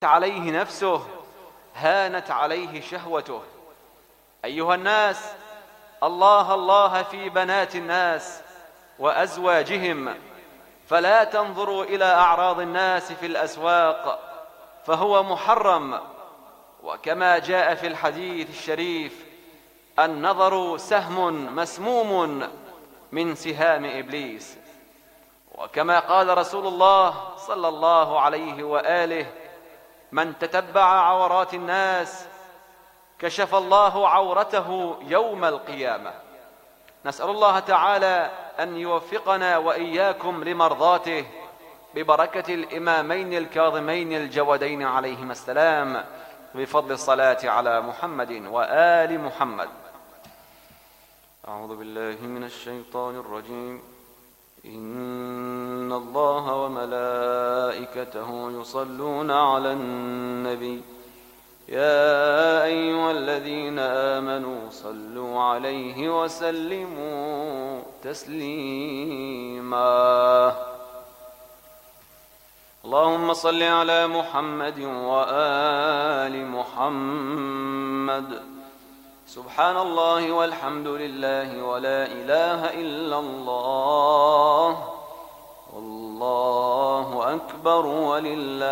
عليه نفسه هانت عليه شهوته. أيها الناس، الله الله في بنات الناس وأزواجهم، فلا تنظروا إلى أعراض الناس في الأسواق فهو محرم. وكما جاء في الحديث الشريف: النظر سهم مسموم من سهام إبليس. وكما قال رسول الله صلى الله عليه وآله: من تتبع عورات الناس كشف الله عورته يوم القيامة. نسأل الله تعالى أن يوفقنا وإياكم لمرضاته ببركة الإمامين الكاظمين الجودين عليهما السلام، بفضل الصلاة على محمد وآل محمد. أعوذ بالله من الشيطان الرجيم. إن الله وملائكته يصلون على النبي يا أيها الذين آمنوا صلوا عليه وسلموا تسليما. اللهم صل على محمد وآل محمد. سبحان الله والحمد لله ولا إله إلا الله والله أكبر ولله